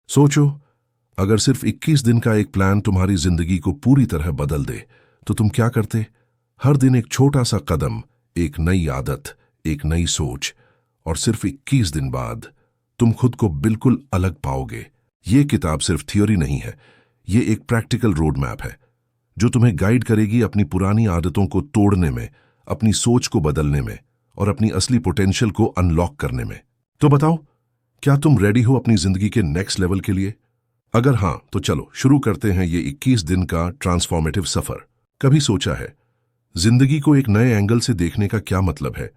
सोचो, अगर सिर्फ 21 दिन का एक प्लान तुम्हारी जिंदगी को पूरी तरह बदल दे तो तुम क्या करते? हर दिन एक छोटा सा कदम, एक नई आदत, एक नई सोच, और सिर्फ 21 दिन बाद तुम खुद को बिल्कुल अलग पाओगे। ये किताब सिर्फ थ्योरी नहीं है, ये एक प्रैक्टिकल रोड मैप है जो तुम्हें गाइड करेगी अपनी पुरानी आदतों को तोड़ने में, अपनी सोच को बदलने में और अपनी असली पोटेंशियल को अनलॉक करने में। तो बताओ, क्या तुम रेडी हो अपनी जिंदगी के नेक्स्ट लेवल के लिए? अगर हां, तो चलो शुरू करते हैं ये 21 दिन का ट्रांसफॉर्मेटिव सफर। कभी सोचा है जिंदगी को एक नए एंगल से देखने का क्या मतलब है?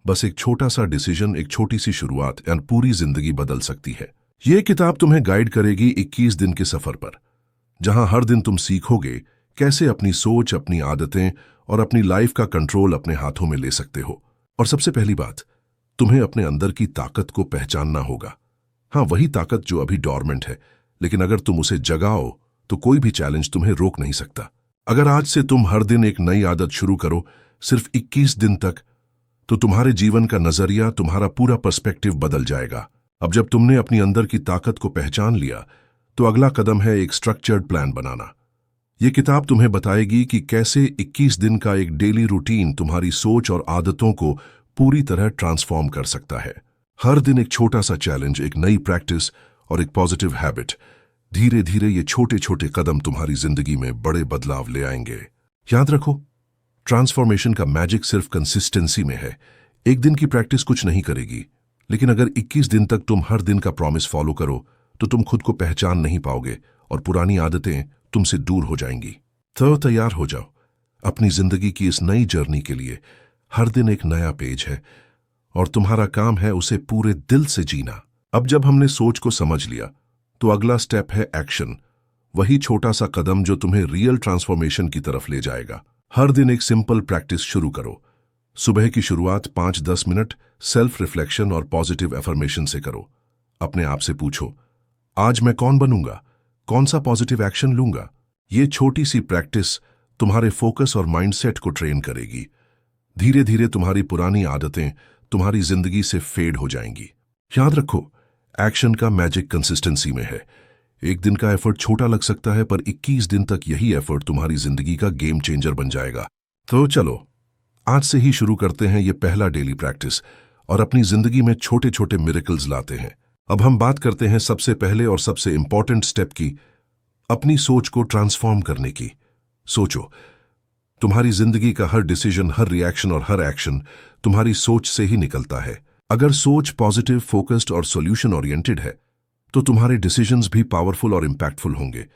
बस एक छोटा सा डिसीजन, एक छोटी सी शुरुआत और पूरी जिंदगी बदल सकती है। ये किताब तुम्हें गाइड करेगी 21 दिन के सफर पर, जहां हर दिन तुम सीखोगे कैसे अपनी सोच, अपनी आदतें और अपनी लाइफ का कंट्रोल अपने हाथों में ले सकते हो। और सबसे पहली बात, तुम्हें अपने अंदर की ताकत को पहचानना होगा। हाँ, वही ताकत जो अभी डॉर्मेंट है, लेकिन अगर तुम उसे जगाओ तो कोई भी चैलेंज तुम्हें रोक नहीं सकता। अगर आज से तुम हर दिन एक नई आदत शुरू करो, सिर्फ 21 दिन तक, तो तुम्हारे जीवन का नजरिया, तुम्हारा पूरा पर्सपेक्टिव बदल जाएगा। अब जब तुमने अपनी अंदर की ताकत को पहचान लिया, तो अगला कदम है एक स्ट्रक्चर्ड प्लान बनाना। ये किताब तुम्हें बताएगी कि कैसे 21 दिन का एक डेली रूटीन तुम्हारी सोच और आदतों को पूरी तरह ट्रांसफॉर्म कर सकता है। हर दिन एक छोटा सा चैलेंज, एक नई प्रैक्टिस और एक पॉजिटिव हैबिट। धीरे धीरे ये छोटे छोटे कदम तुम्हारी जिंदगी में बड़े बदलाव ले आएंगे। याद रखो, ट्रांसफॉर्मेशन का मैजिक सिर्फ कंसिस्टेंसी में है। एक दिन की प्रैक्टिस कुछ नहीं करेगी, लेकिन अगर 21 दिन तक तुम हर दिन का प्रॉमिस फॉलो करो तो तुम खुद को पहचान नहीं पाओगे और पुरानी आदतें तुमसे दूर हो जाएंगी। तो तैयार हो जाओ अपनी जिंदगी की इस नई जर्नी के लिए। हर दिन एक नया पेज है और तुम्हारा काम है उसे पूरे दिल से जीना। अब जब हमने सोच को समझ लिया, तो अगला स्टेप है एक्शन। वही छोटा सा कदम जो तुम्हें रियल ट्रांसफॉर्मेशन की तरफ ले जाएगा। हर दिन एक सिंपल प्रैक्टिस शुरू करो। सुबह की शुरुआत 5-10 मिनट सेल्फ रिफ्लेक्शन और पॉजिटिव एफर्मेशन से करो। अपने आप से पूछो, आज मैं कौन बनूंगा, कौन सा पॉजिटिव एक्शन लूंगा। ये छोटी सी प्रैक्टिस तुम्हारे फोकस और माइंडसेट को ट्रेन करेगी। धीरे धीरे तुम्हारी पुरानी आदतें तुम्हारी जिंदगी से फेड हो जाएंगी। याद रखो, एक्शन का मैजिक कंसिस्टेंसी में है। एक दिन का एफर्ट छोटा लग सकता है, पर 21 दिन तक यही एफर्ट तुम्हारी जिंदगी का गेम चेंजर बन जाएगा। तो चलो आज से ही शुरू करते हैं ये पहला डेली प्रैक्टिस और अपनी जिंदगी में छोटे छोटे मिरेकल्स लाते हैं। अब हम बात करते हैं सबसे पहले और सबसे इंपॉर्टेंट स्टेप की, अपनी सोच को ट्रांसफॉर्म करने की। सोचो, तुम्हारी जिंदगी का हर डिसीजन, हर रिएक्शन और हर एक्शन तुम्हारी सोच से ही निकलता है। अगर सोच पॉजिटिव, फोकस्ड और सॉल्यूशन ओरिएंटेड है, तो तुम्हारे डिसीजंस भी पावरफुल और इंपैक्टफुल होंगे।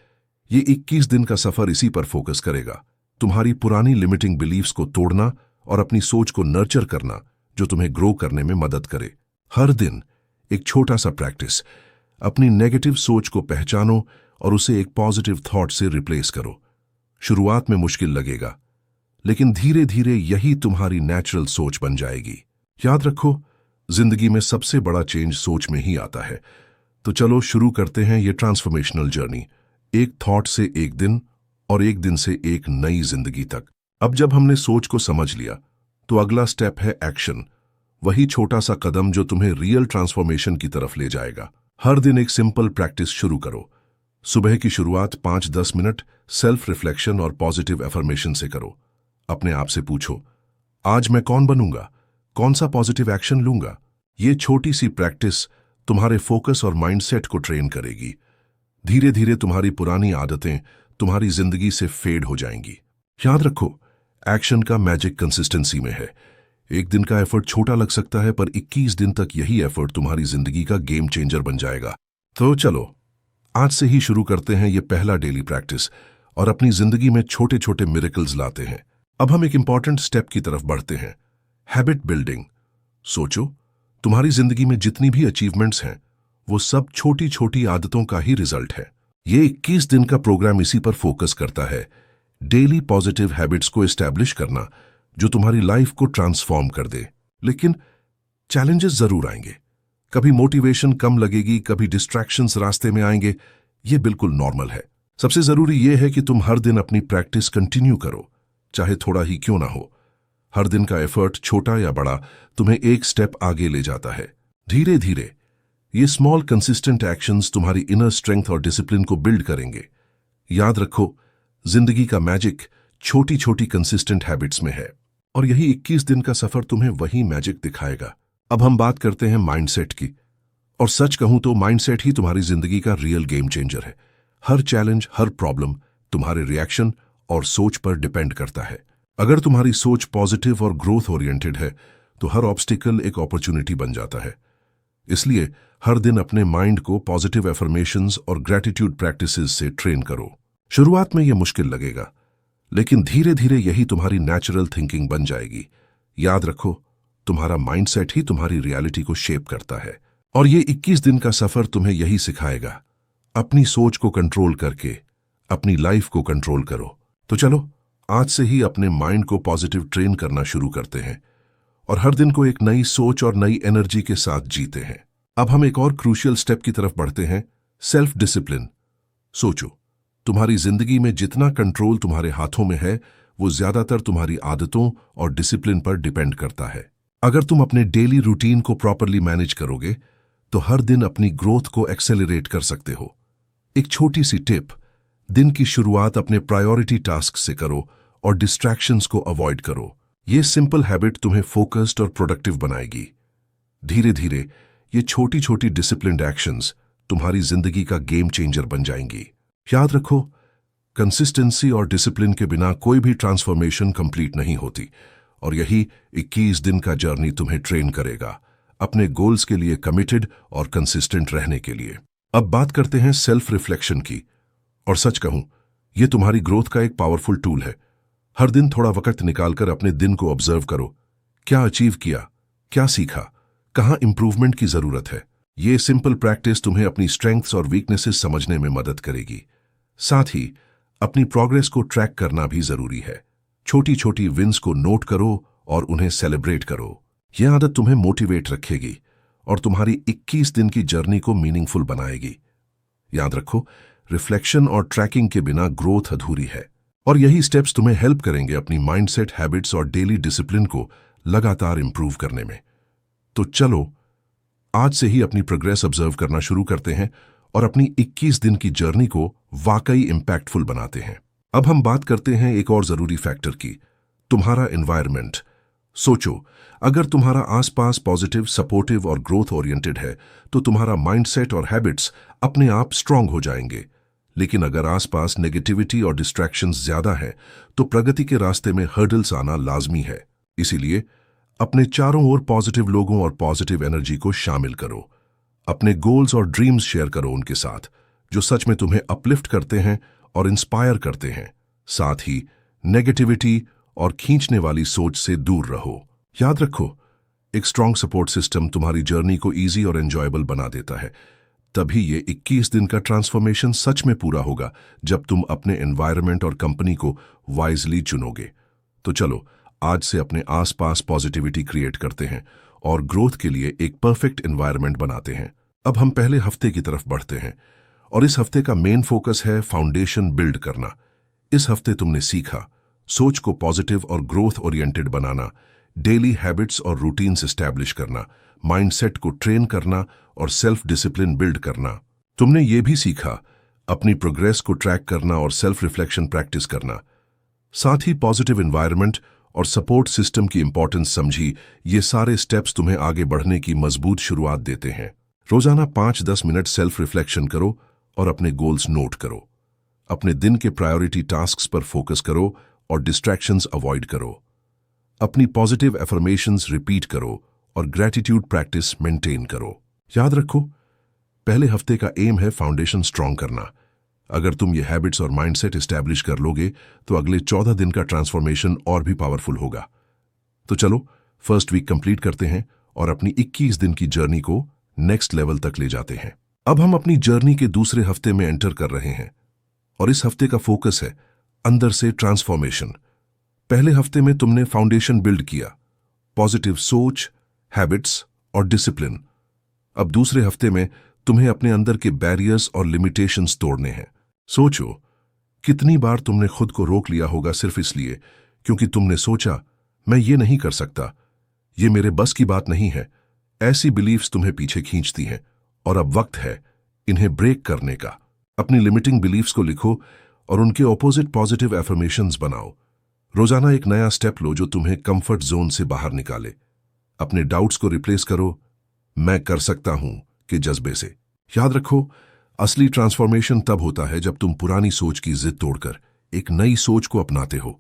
ये 21 दिन का सफर इसी पर फोकस करेगा, तुम्हारी पुरानी लिमिटिंग बिलीफ्स को तोड़ना और अपनी सोच को नर्चर करना, जो तुम्हें ग्रो करने में मदद करे। हर दिन एक छोटा सा प्रैक्टिस। अपनी नेगेटिव सोच को पहचानो और उसे एक पॉजिटिव थॉट से रिप्लेस करो। शुरुआत में मुश्किल लगेगा, लेकिन धीरे धीरे यही तुम्हारी नेचुरल सोच बन जाएगी। याद रखो, जिंदगी में सबसे बड़ा चेंज सोच में ही आता है। तो चलो शुरू करते हैं ये ट्रांसफॉर्मेशनल जर्नी, एक थॉट से एक दिन और एक दिन से एक नई जिंदगी तक। अब जब हमने सोच को समझ लिया, तो अगला स्टेप है एक्शन। वही छोटा सा कदम जो तुम्हें रियल ट्रांसफॉर्मेशन की तरफ ले जाएगा। हर दिन एक सिंपल प्रैक्टिस शुरू करो। सुबह की शुरुआत 5-10 मिनट सेल्फ रिफ्लेक्शन और पॉजिटिव एफर्मेशन से करो। अपने आप से पूछो, आज मैं कौन बनूंगा, कौन सा पॉजिटिव एक्शन लूंगा। ये छोटी सी प्रैक्टिस तुम्हारे फोकस और माइंडसेट को ट्रेन करेगी। धीरे धीरे तुम्हारी पुरानी आदतें तुम्हारी जिंदगी से फेड हो जाएंगी। याद रखो, एक्शन का मैजिक कंसिस्टेंसी में है। एक दिन का एफर्ट छोटा लग सकता है, पर 21 दिन तक यही एफर्ट तुम्हारी जिंदगी का गेम चेंजर बन जाएगा। तो चलो आज से ही शुरू करते हैं ये पहला डेली प्रैक्टिस और अपनी जिंदगी में छोटे छोटे मिरेकल्स लाते हैं। अब हम एक इंपॉर्टेंट स्टेप की तरफ बढ़ते हैं, हैबिट बिल्डिंग। सोचो, तुम्हारी जिंदगी में जितनी भी अचीवमेंट्स हैं, वो सब छोटी छोटी आदतों का ही रिजल्ट है। ये 21 दिन का प्रोग्राम इसी पर फोकस करता है, डेली पॉजिटिव हैबिट्स को एस्टैब्लिश करना, जो तुम्हारी लाइफ को ट्रांसफॉर्म कर दे। लेकिन चैलेंजेस जरूर आएंगे। कभी मोटिवेशन कम लगेगी, कभी डिस्ट्रैक्शंस रास्ते में आएंगे। ये बिल्कुल नॉर्मल है। सबसे जरूरी ये है कि तुम हर दिन अपनी प्रैक्टिस कंटिन्यू करो, चाहे थोड़ा ही क्यों ना हो। हर दिन का एफर्ट, छोटा या बड़ा, तुम्हें एक स्टेप आगे ले जाता है। धीरे धीरे ये स्मॉल कंसिस्टेंट एक्शंस तुम्हारी इनर स्ट्रेंथ और डिसिप्लिन को बिल्ड करेंगे। याद रखो, जिंदगी का मैजिक छोटी छोटी कंसिस्टेंट हैबिट्स में है, और यही 21 दिन का सफर तुम्हें वही मैजिक दिखाएगा। अब हम बात करते हैं माइंडसेट की, और सच कहूं तो माइंडसेट ही तुम्हारी जिंदगी का रियल गेम चेंजर है। हर चैलेंज, हर प्रॉब्लम तुम्हारे रिएक्शन और सोच पर डिपेंड करता है। अगर तुम्हारी सोच पॉजिटिव और ग्रोथ ओरिएंटेड है तो हर ऑब्स्टिकल एक अपॉर्चुनिटी बन जाता है। इसलिए हर दिन अपने माइंड को पॉजिटिव एफर्मेशंस और ग्रेटिट्यूड प्रैक्टिसेस से ट्रेन करो। शुरुआत में यह मुश्किल लगेगा, लेकिन धीरे धीरे यही तुम्हारी नेचुरल थिंकिंग बन जाएगी। याद रखो, तुम्हारा माइंडसेट ही तुम्हारी रियलिटी को शेप करता है, और ये 21 दिन का सफर तुम्हें यही सिखाएगा। अपनी सोच को कंट्रोल करके अपनी लाइफ को कंट्रोल करो। तो चलो, आज से ही अपने माइंड को पॉजिटिव ट्रेन करना शुरू करते हैं और हर दिन को एक नई सोच और नई एनर्जी के साथ जीते हैं। अब हम एक और क्रूशियल स्टेप की तरफ बढ़ते हैं, सेल्फ डिसिप्लिन। सोचो, तुम्हारी जिंदगी में जितना कंट्रोल तुम्हारे हाथों में है वो ज्यादातर तुम्हारी आदतों और डिसिप्लिन पर डिपेंड करता है। अगर तुम अपने डेली रूटीन को प्रॉपरली मैनेज करोगे तो हर दिन अपनी ग्रोथ को एक्सेलरेट कर सकते हो। एक छोटी सी टिप, दिन की शुरुआत अपने प्रायोरिटी टास्क से करो और डिस्ट्रैक्शंस को अवॉइड करो। ये सिंपल हैबिट तुम्हें फोकस्ड और प्रोडक्टिव बनाएगी। धीरे धीरे ये छोटी छोटी डिसिप्लिन्ड एक्शंस तुम्हारी जिंदगी का गेम चेंजर बन जाएंगी। याद रखो, कंसिस्टेंसी और डिसिप्लिन के बिना कोई भी ट्रांसफॉर्मेशन कंप्लीट नहीं होती, और यही 21 दिन का जर्नी तुम्हें ट्रेन करेगा अपने गोल्स के लिए कमिटेड और कंसिस्टेंट रहने के लिए। अब बात करते हैं सेल्फ रिफ्लेक्शन की, और सच कहूं, यह तुम्हारी ग्रोथ का एक पावरफुल टूल है। हर दिन थोड़ा वक्त निकालकर अपने दिन को ऑब्जर्व करो। क्या अचीव किया, क्या सीखा, कहां इंप्रूवमेंट की जरूरत है। ये सिंपल प्रैक्टिस तुम्हें अपनी स्ट्रेंथ्स और वीकनेसेस समझने में मदद करेगी। साथ ही अपनी प्रोग्रेस को ट्रैक करना भी जरूरी है। छोटी छोटी विन्स को नोट करो और उन्हें सेलिब्रेट करो। यह आदत तुम्हें मोटिवेट रखेगी और तुम्हारी 21 दिन की जर्नी को मीनिंगफुल बनाएगी। याद रखो, रिफ्लेक्शन और ट्रैकिंग के बिना ग्रोथ अधूरी है, और यही स्टेप्स तुम्हें हेल्प करेंगे अपनी माइंडसेट, हैबिट्स और डेली डिसिप्लिन को लगातार इंप्रूव करने में। तो चलो, आज से ही अपनी प्रोग्रेस ऑब्जर्व करना शुरू करते हैं और अपनी 21 दिन की जर्नी को वाकई इंपैक्टफुल बनाते हैं। अब हम बात करते हैं एक और जरूरी फैक्टर की, तुम्हारा एनवायरनमेंट। सोचो, अगर तुम्हारा आसपास पॉजिटिव, सपोर्टिव और ग्रोथ ओरिएंटेड है तो तुम्हारा माइंडसेट और हैबिट्स अपने आप स्ट्रांग हो जाएंगे। लेकिन अगर आसपास नेगेटिविटी और डिस्ट्रैक्शंस ज्यादा है तो प्रगति के रास्ते में हर्डल्स आना लाजमी है। इसीलिए अपने चारों ओर पॉजिटिव लोगों और पॉजिटिव एनर्जी को शामिल करो। अपने गोल्स और ड्रीम्स शेयर करो उनके साथ, जो सच में तुम्हें अपलिफ्ट करते हैं और इंस्पायर करते हैं। साथ ही नेगेटिविटी और खींचने वाली सोच से दूर रहो। याद रखो, एक स्ट्रांग सपोर्ट सिस्टम तुम्हारी जर्नी को इजी और एंजॉयबल बना देता है। तभी ये 21 दिन का ट्रांसफॉर्मेशन सच में पूरा होगा जब तुम अपने एनवायरनमेंट और कंपनी को वाइजली चुनोगे। तो चलो, आज से अपने आसपास पॉजिटिविटी क्रिएट करते हैं और ग्रोथ के लिए एक परफेक्ट एनवायरनमेंट बनाते हैं। अब हम पहले हफ्ते की तरफ बढ़ते हैं, और इस हफ्ते का मेन फोकस है फाउंडेशन बिल्ड करना। इस हफ्ते तुमने सीखा सोच को पॉजिटिव और ग्रोथ ओरिएंटेड बनाना, डेली हैबिट्स और रूटीन्स एस्टैब्लिश करना, माइंडसेट को ट्रेन करना और सेल्फ डिसिप्लिन बिल्ड करना। तुमने ये भी सीखा अपनी प्रोग्रेस को ट्रैक करना और सेल्फ रिफ्लेक्शन प्रैक्टिस करना। साथ ही पॉजिटिव एनवायरनमेंट और सपोर्ट सिस्टम की इंपॉर्टेंस समझी। ये सारे स्टेप्स तुम्हें आगे बढ़ने की मजबूत शुरुआत देते हैं। रोजाना 5-10 मिनट सेल्फ रिफ्लेक्शन करो और अपने गोल्स नोट करो। अपने दिन के प्रायोरिटी टास्क्स पर फोकस करो और डिस्ट्रैक्शंस अवॉइड करो। अपनी पॉजिटिव एफर्मेशंस रिपीट करो और ग्रेटिट्यूड प्रैक्टिस मेंटेन करो। याद रखो, पहले हफ्ते का एम है फाउंडेशन स्ट्रांग करना। अगर तुम ये हैबिट्स और माइंडसेट एस्टैब्लिश कर लोगे तो अगले 14 दिन का ट्रांसफॉर्मेशन और भी पावरफुल होगा। तो चलो, फर्स्ट वीक कंप्लीट करते हैं और अपनी 21 दिन की जर्नी को नेक्स्ट लेवल तक ले जाते हैं। अब हम अपनी जर्नी के दूसरे हफ्ते में एंटर कर रहे हैं, और इस हफ्ते का फोकस है अंदर से ट्रांसफॉर्मेशन। पहले हफ्ते में तुमने फाउंडेशन बिल्ड किया, पॉजिटिव सोच, हैबिट्स और डिसिप्लिन। अब दूसरे हफ्ते में तुम्हें अपने अंदर के बैरियर्स और लिमिटेशंस तोड़ने हैं। सोचो, कितनी बार तुमने खुद को रोक लिया होगा सिर्फ इसलिए क्योंकि तुमने सोचा, मैं ये नहीं कर सकता, ये मेरे बस की बात नहीं है। ऐसी बिलीफ्स तुम्हें पीछे खींचती हैं और अब वक्त है इन्हें ब्रेक करने का। अपनी लिमिटिंग बिलीफ्स को लिखो और उनके ऑपोजिट पॉजिटिव एफर्मेशंस बनाओ। रोजाना एक नया स्टेप लो जो तुम्हें कंफर्ट जोन से बाहर निकाले। अपने डाउट्स को रिप्लेस करो मैं कर सकता हूं के जज्बे से। याद रखो, असली ट्रांसफॉर्मेशन तब होता है जब तुम पुरानी सोच की जिद तोड़कर एक नई सोच को अपनाते हो।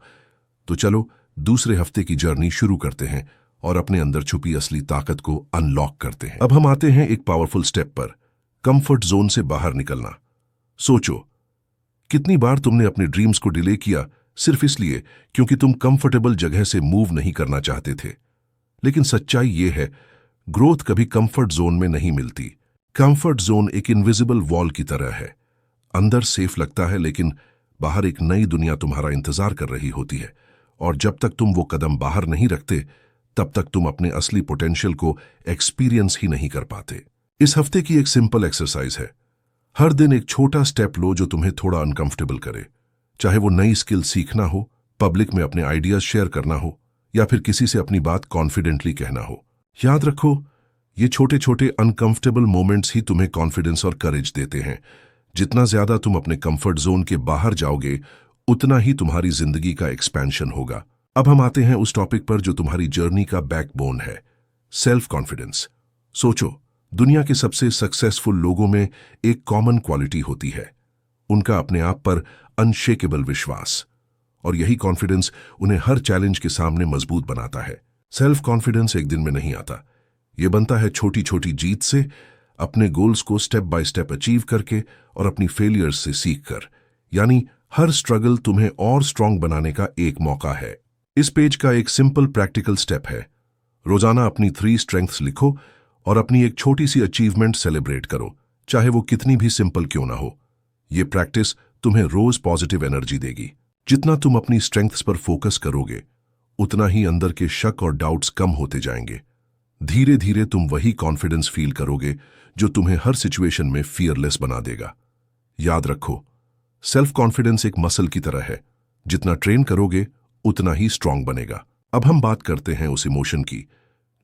तो चलो दूसरे हफ्ते की जर्नी शुरू करते हैं और अपने अंदर छुपी असली ताकत को अनलॉक करते हैं। अब हम आते हैं एक पावरफुल स्टेप पर, कंफर्ट जोन से बाहर निकलना। सोचो, कितनी बार तुमने अपने ड्रीम्स को डिले किया सिर्फ इसलिए क्योंकि तुम कंफर्टेबल जगह से मूव नहीं करना चाहते थे। लेकिन सच्चाई यह है, ग्रोथ कभी कंफर्ट जोन में नहीं मिलती। कंफर्ट जोन एक इनविजिबल वॉल की तरह है। अंदर सेफ लगता है लेकिन बाहर एक नई दुनिया तुम्हारा इंतजार कर रही होती है, और जब तक तुम वो कदम बाहर नहीं रखते तब तक तुम अपने असली पोटेंशियल को एक्सपीरियंस ही नहीं कर पाते। इस हफ्ते की एक सिंपल एक्सरसाइज है, हर दिन एक छोटा स्टेप लो जो तुम्हें थोड़ा अनकंफर्टेबल करे। चाहे वो नई स्किल सीखना हो, पब्लिक में अपने आइडियाज शेयर करना हो, या फिर किसी से अपनी बात कॉन्फिडेंटली कहना हो। याद रखो, ये छोटे छोटे अनकंफर्टेबल मोमेंट्स ही तुम्हें कॉन्फिडेंस और करेज देते हैं। जितना ज्यादा तुम अपने कंफर्ट जोन के बाहर जाओगे उतना ही तुम्हारी जिंदगी का एक्सपेंशन होगा। अब हम आते हैं उस टॉपिक पर जो तुम्हारी जर्नी का बैकबोन है, सेल्फ कॉन्फिडेंस। सोचो, दुनिया के सबसे सक्सेसफुल लोगों में एक कॉमन क्वालिटी होती है, उनका अपने आप पर अनशेकेबल विश्वास। और यही कॉन्फिडेंस उन्हें हर चैलेंज के सामने मजबूत बनाता है। सेल्फ कॉन्फिडेंस एक दिन में नहीं आता, यह बनता है छोटी छोटी जीत से, अपने गोल्स को स्टेप बाय स्टेप अचीव करके और अपनी फेलियर्स से सीख कर। यानी हर स्ट्रगल तुम्हें और स्ट्रांग बनाने का एक मौका है। इस पेज का एक सिंपल प्रैक्टिकल स्टेप है, रोजाना अपनी 3 स्ट्रेंथ्स लिखो और अपनी एक छोटी सी अचीवमेंट सेलिब्रेट करो, चाहे वो कितनी भी सिंपल क्यों ना हो। ये प्रैक्टिस तुम्हें रोज पॉजिटिव एनर्जी देगी। जितना तुम अपनी स्ट्रेंथ्स पर फोकस करोगे उतना ही अंदर के शक और डाउट्स कम होते जाएंगे। धीरे धीरे तुम वही कॉन्फिडेंस फील करोगे जो तुम्हें हर सिचुएशन में फियरलेस बना देगा। याद रखो, सेल्फ कॉन्फिडेंस एक मसल की तरह है, जितना ट्रेन करोगे उतना ही स्ट्रांग बनेगा। अब हम बात करते हैं उस इमोशन की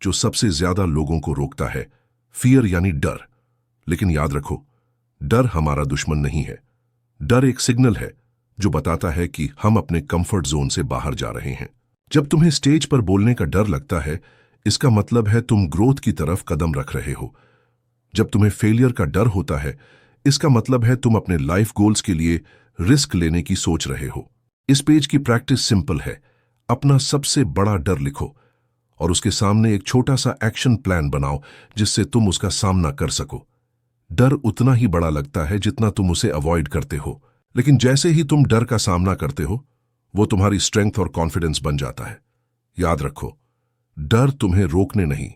जो सबसे ज्यादा लोगों को रोकता है, फियर यानी डर। लेकिन याद रखो, डर हमारा दुश्मन नहीं है। डर एक सिग्नल है जो बताता है कि हम अपने कंफर्ट जोन से बाहर जा रहे हैं। जब तुम्हें स्टेज पर बोलने का डर लगता है, इसका मतलब है तुम ग्रोथ की तरफ कदम रख रहे हो। जब तुम्हें फेलियर का डर होता है, इसका मतलब है तुम अपने लाइफ गोल्स के लिए रिस्क लेने की सोच रहे हो। इस पेज की प्रैक्टिस सिंपल है, अपना सबसे बड़ा डर लिखो और उसके सामने एक छोटा सा एक्शन प्लान बनाओ जिससे तुम उसका सामना कर सको। डर उतना ही बड़ा लगता है जितना तुम उसे अवॉइड करते हो, लेकिन जैसे ही तुम डर का सामना करते हो वो तुम्हारी स्ट्रेंथ और कॉन्फिडेंस बन जाता है। याद रखो, डर तुम्हें रोकने नहीं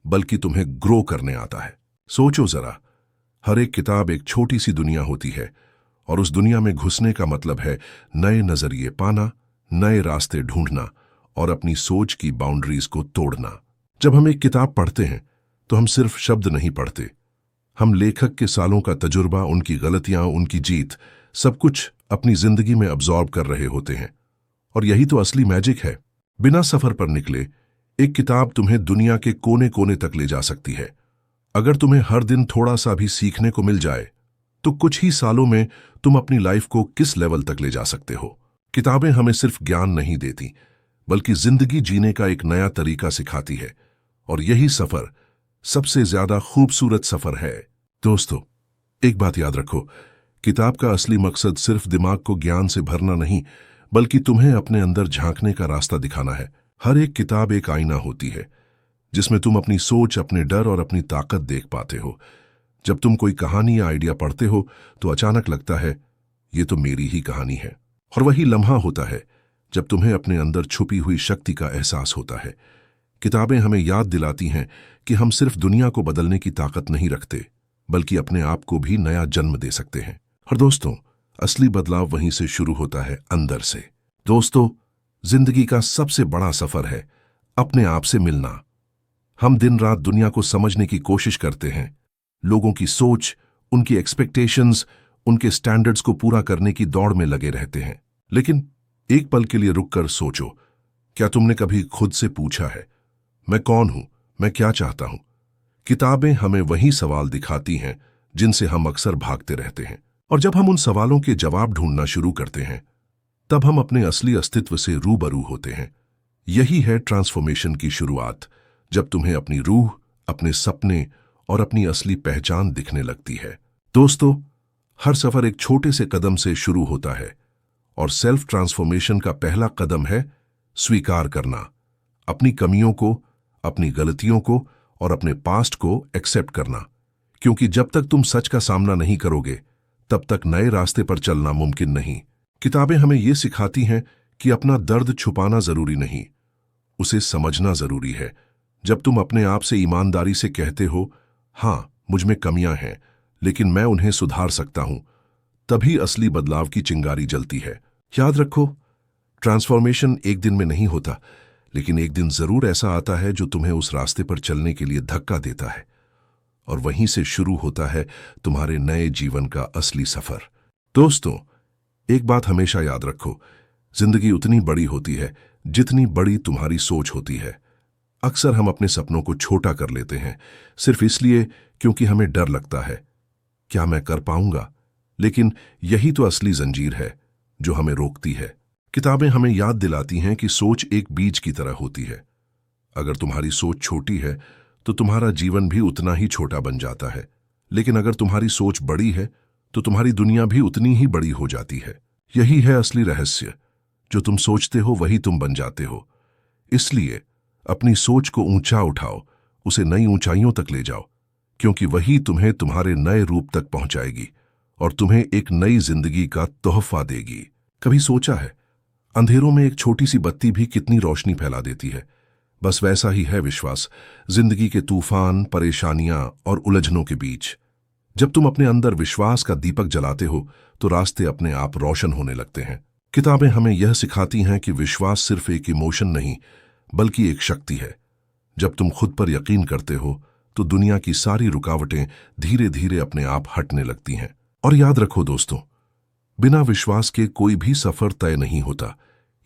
बल्कि तुम्हें ग्रो करने आता है। सोचो जरा, हर एक किताब एक छोटी सी दुनिया होती है और उस दुनिया में घुसने का मतलब है नए नजरिए पाना, नए रास्ते ढूंढना और अपनी सोच की बाउंड्रीज को तोड़ना। जब हम एक किताब पढ़ते हैं तो हम सिर्फ शब्द नहीं पढ़ते, हम लेखक के सालों का तजुर्बा, उनकी गलतियां, उनकी जीत, सब कुछ अपनी जिंदगी में अब्सॉर्ब कर रहे होते हैं। और यही तो असली मैजिक है। बिना सफर पर निकले एक किताब तुम्हें दुनिया के कोने कोने तक ले जा सकती है। अगर तुम्हें हर दिन थोड़ा सा भी सीखने को मिल जाए तो कुछ ही सालों में तुम अपनी लाइफ को किस लेवल तक ले जा सकते हो। किताबें हमें सिर्फ ज्ञान नहीं देती बल्कि जिंदगी जीने का एक नया तरीका सिखाती है, और यही सफर सबसे ज्यादा खूबसूरत सफर है। दोस्तों, एक बात याद रखो, किताब का असली मकसद सिर्फ दिमाग को ज्ञान से भरना नहीं बल्कि तुम्हें अपने अंदर झांकने का रास्ता दिखाना है। हर एक किताब एक आईना होती है जिसमें तुम अपनी सोच, अपने डर और अपनी ताकत देख पाते हो। जब तुम कोई कहानी या आइडिया पढ़ते हो तो अचानक लगता है ये तो मेरी ही कहानी है, और वही लम्हा होता है जब तुम्हें अपने अंदर छुपी हुई शक्ति का एहसास होता है। किताबें हमें याद दिलाती हैं कि हम सिर्फ दुनिया को बदलने की ताकत नहीं रखते बल्कि अपने आप को भी नया जन्म दे सकते हैं। और दोस्तों, असली बदलाव वहीं से शुरू होता है, अंदर से। दोस्तों, जिंदगी का सबसे बड़ा सफर है अपने आप से मिलना। हम दिन रात दुनिया को समझने की कोशिश करते हैं, लोगों की सोच, उनकी एक्सपेक्टेशंस, उनके स्टैंडर्ड्स को पूरा करने की दौड़ में लगे रहते हैं। लेकिन एक पल के लिए रुककर सोचो, क्या तुमने कभी खुद से पूछा है, मैं कौन हूं, मैं क्या चाहता हूं? किताबें हमें वही सवाल दिखाती हैं जिनसे हम अक्सर भागते रहते हैं, और जब हम उन सवालों के जवाब ढूंढना शुरू करते हैं तब हम अपने असली अस्तित्व से रूबरू होते हैं। यही है ट्रांसफॉर्मेशन की शुरुआत, जब तुम्हें अपनी रूह, अपने सपने और अपनी असली पहचान दिखने लगती है। दोस्तों, हर सफर एक छोटे से कदम से शुरू होता है, और सेल्फ ट्रांसफॉर्मेशन का पहला कदम है स्वीकार करना, अपनी कमियों को, अपनी गलतियों को और अपने पास्ट को एक्सेप्ट करना। क्योंकि जब तक तुम सच का सामना नहीं करोगे तब तक नए रास्ते पर चलना मुमकिन नहीं। किताबें हमें ये सिखाती हैं कि अपना दर्द छुपाना जरूरी नहीं, उसे समझना जरूरी है। जब तुम अपने आप से ईमानदारी से कहते हो, हाँ मुझ में कमियां हैं लेकिन मैं उन्हें सुधार सकता हूं, तभी असली बदलाव की चिंगारी जलती है। याद रखो, ट्रांसफॉर्मेशन एक दिन में नहीं होता, लेकिन एक दिन जरूर ऐसा आता है जो तुम्हें उस रास्ते पर चलने के लिए धक्का देता है, और वहीं से शुरू होता है तुम्हारे नए जीवन का असली सफर। दोस्तों, एक बात हमेशा याद रखो, जिंदगी उतनी बड़ी होती है जितनी बड़ी तुम्हारी सोच होती है। अक्सर हम अपने सपनों को छोटा कर लेते हैं, सिर्फ इसलिए क्योंकि हमें डर लगता है, क्या मैं कर पाऊंगा? लेकिन यही तो असली जंजीर है जो हमें रोकती है। किताबें हमें याद दिलाती हैं कि सोच एक बीज की तरह होती है। अगर तुम्हारी सोच छोटी है तो तुम्हारा जीवन भी उतना ही छोटा बन जाता है, लेकिन अगर तुम्हारी सोच बड़ी है तो तुम्हारी दुनिया भी उतनी ही बड़ी हो जाती है। यही है असली रहस्य, जो तुम सोचते हो वही तुम बन जाते हो। इसलिए अपनी सोच को ऊंचा उठाओ, उसे नई ऊंचाइयों तक ले जाओ, क्योंकि वही तुम्हें तुम्हारे नए रूप तक पहुंचाएगी और तुम्हें एक नई जिंदगी का तोहफा देगी। कभी सोचा है, अंधेरों में एक छोटी सी बत्ती भी कितनी रोशनी फैला देती है? बस वैसा ही है विश्वास, जिंदगी के तूफान, परेशानियां और उलझनों के बीच। जब तुम अपने अंदर विश्वास का दीपक जलाते हो तो रास्ते अपने आप रोशन होने लगते हैं। किताबें हमें यह सिखाती हैं कि विश्वास सिर्फ एक इमोशन नहीं, बल्कि एक शक्ति है। जब तुम खुद पर यकीन करते हो तो दुनिया की सारी रुकावटें धीरे धीरे अपने आप हटने लगती हैं। और याद रखो दोस्तों, बिना विश्वास के कोई भी सफर तय नहीं होता।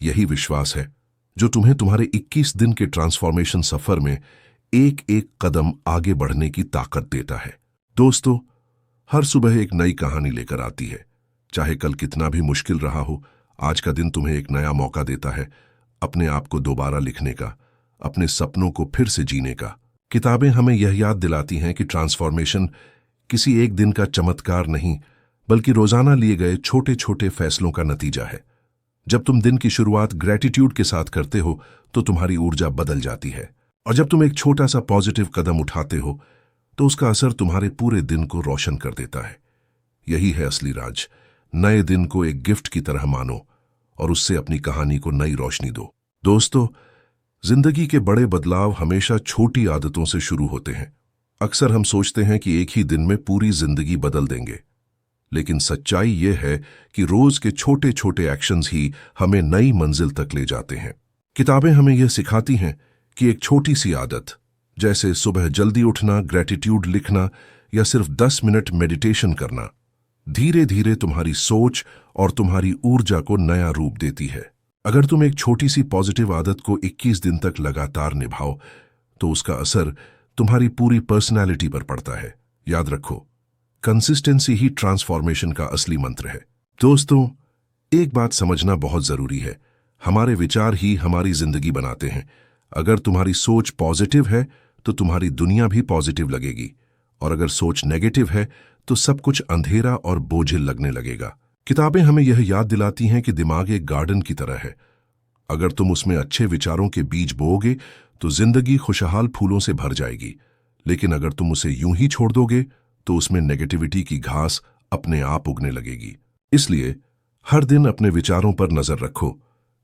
यही विश्वास है जो तुम्हें तुम्हारे 21 दिन के ट्रांसफॉर्मेशन सफर में एक एक कदम आगे बढ़ने की ताकत देता है। दोस्तों, हर सुबह एक नई कहानी लेकर आती है। चाहे कल कितना भी मुश्किल रहा हो, आज का दिन तुम्हें एक नया मौका देता है अपने आप को दोबारा लिखने का, अपने सपनों को फिर से जीने का। किताबें हमें यह याद दिलाती हैं कि ट्रांसफॉर्मेशन किसी एक दिन का चमत्कार नहीं, बल्कि रोजाना लिए गए छोटे छोटे फैसलों का नतीजा है। जब तुम दिन की शुरुआत ग्रेटिट्यूड के साथ करते हो तो तुम्हारी ऊर्जा बदल जाती है, और जब तुम एक छोटा सा पॉजिटिव कदम उठाते हो तो उसका असर तुम्हारे पूरे दिन को रोशन कर देता है। यही है असली राज। नए दिन को एक गिफ्ट की तरह मानो और उससे अपनी कहानी को नई रोशनी दो। दोस्तों, जिंदगी के बड़े बदलाव हमेशा छोटी आदतों से शुरू होते हैं। अक्सर हम सोचते हैं कि एक ही दिन में पूरी जिंदगी बदल देंगे, लेकिन सच्चाई यह है कि रोज के छोटे छोटे एक्शंस ही हमें नई मंजिल तक ले जाते हैं। किताबें हमें यह सिखाती हैं कि एक छोटी सी आदत, जैसे सुबह जल्दी उठना, ग्रेटिट्यूड लिखना या सिर्फ 10 मिनट मेडिटेशन करना, धीरे धीरे तुम्हारी सोच और तुम्हारी ऊर्जा को नया रूप देती है। अगर तुम एक छोटी सी पॉजिटिव आदत को 21 दिन तक लगातार निभाओ तो उसका असर तुम्हारी पूरी पर्सनैलिटी पर पड़ता है। याद रखो, कंसिस्टेंसी ही ट्रांसफॉर्मेशन का असली मंत्र है। दोस्तों, एक बात समझना बहुत जरूरी है, हमारे विचार ही हमारी जिंदगी बनाते हैं। अगर तुम्हारी सोच पॉजिटिव है तो तुम्हारी दुनिया भी पॉजिटिव लगेगी, और अगर सोच नेगेटिव है तो सब कुछ अंधेरा और बोझिल लगने लगेगा। किताबें हमें यह याद दिलाती हैं कि दिमाग एक गार्डन की तरह है। अगर तुम उसमें अच्छे विचारों के बीज बोओगे तो जिंदगी खुशहाल फूलों से भर जाएगी, लेकिन अगर तुम उसे यूं ही छोड़ दोगे तो उसमें नेगेटिविटी की घास अपने आप उगने लगेगी। इसलिए हर दिन अपने विचारों पर नजर रखो।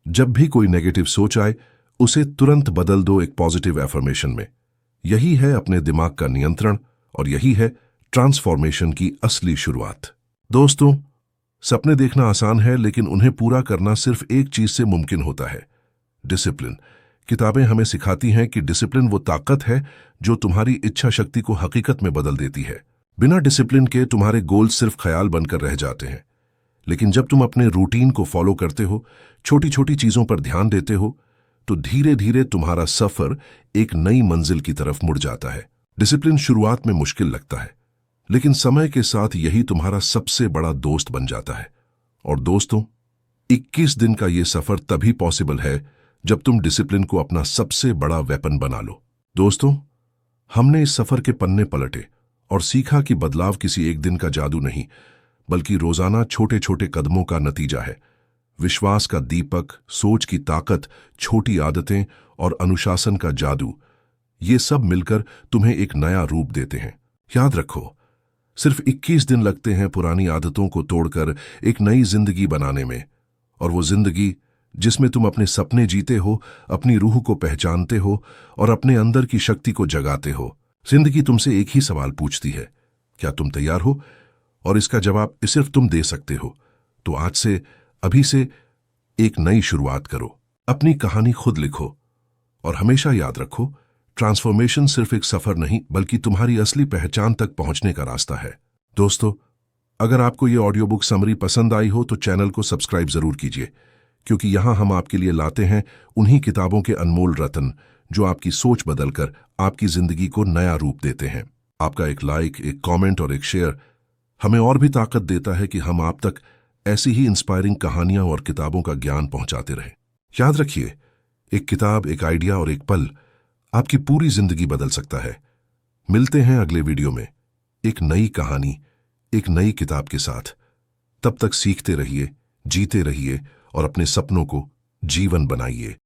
जब भी कोई नेगेटिव सोच आए, उसे तुरंत बदल दो एक पॉजिटिव एफर्मेशन में। यही है अपने दिमाग का नियंत्रण, और यही है ट्रांसफॉर्मेशन की असली शुरुआत। दोस्तों, सपने देखना आसान है, लेकिन उन्हें पूरा करना सिर्फ एक चीज से मुमकिन होता है, डिसिप्लिन। किताबें हमें सिखाती हैं कि डिसिप्लिन वो ताकत है जो तुम्हारी इच्छा शक्ति को हकीकत में बदल देती है। बिना डिसिप्लिन के तुम्हारे गोल्स सिर्फ ख्याल बनकर रह जाते हैं, लेकिन जब तुम अपने रूटीन को फॉलो करते हो, छोटी छोटी चीजों पर ध्यान देते हो, तो धीरे धीरे तुम्हारा सफर एक नई मंजिल की तरफ मुड़ जाता है। डिसिप्लिन शुरुआत में मुश्किल लगता है, लेकिन समय के साथ यही तुम्हारा सबसे बड़ा दोस्त बन जाता है। और दोस्तों, 21 दिन का ये सफर तभी पॉसिबल है जब तुम डिसिप्लिन को अपना सबसे बड़ा वेपन बना लो। दोस्तों, हमने इस सफर के पन्ने पलटे और सीखा कि बदलाव किसी एक दिन का जादू नहीं, बल्कि रोजाना छोटे छोटे कदमों का नतीजा है। विश्वास का दीपक, सोच की ताकत, छोटी आदतें और अनुशासन का जादू, ये सब मिलकर तुम्हें एक नया रूप देते हैं। याद रखो, सिर्फ 21 दिन लगते हैं पुरानी आदतों को तोड़कर एक नई जिंदगी बनाने में। और वो जिंदगी जिसमें तुम अपने सपने जीते हो, अपनी रूह को पहचानते हो और अपने अंदर की शक्ति को जगाते हो। जिंदगी तुमसे एक ही सवाल पूछती है, क्या तुम तैयार हो? और इसका जवाब सिर्फ तुम दे सकते हो। तो आज से, अभी से एक नई शुरुआत करो। अपनी कहानी खुद लिखो और हमेशा याद रखो, ट्रांसफॉर्मेशन सिर्फ एक सफर नहीं, बल्कि तुम्हारी असली पहचान तक पहुंचने का रास्ता है। दोस्तों, अगर आपको ये ऑडियो बुक समरी पसंद आई हो तो चैनल को सब्सक्राइब जरूर कीजिए, क्योंकि यहां हम आपके लिए लाते हैं उन्हीं किताबों के अनमोल रत्न जो आपकी सोच बदलकर आपकी जिंदगी को नया रूप देते हैं। आपका एक लाइक, एक कमेंट और एक शेयर हमें और भी ताकत देता है कि हम आप तक ऐसी ही इंस्पायरिंग कहानियां और किताबों का ज्ञान पहुंचाते रहें। याद रखिए, एक किताब, एक आइडिया और एक पल आपकी पूरी जिंदगी बदल सकता है। मिलते हैं अगले वीडियो में एक नई कहानी, एक नई किताब के साथ। तब तक सीखते रहिए, जीते रहिए और अपने सपनों को जीवन बनाइए।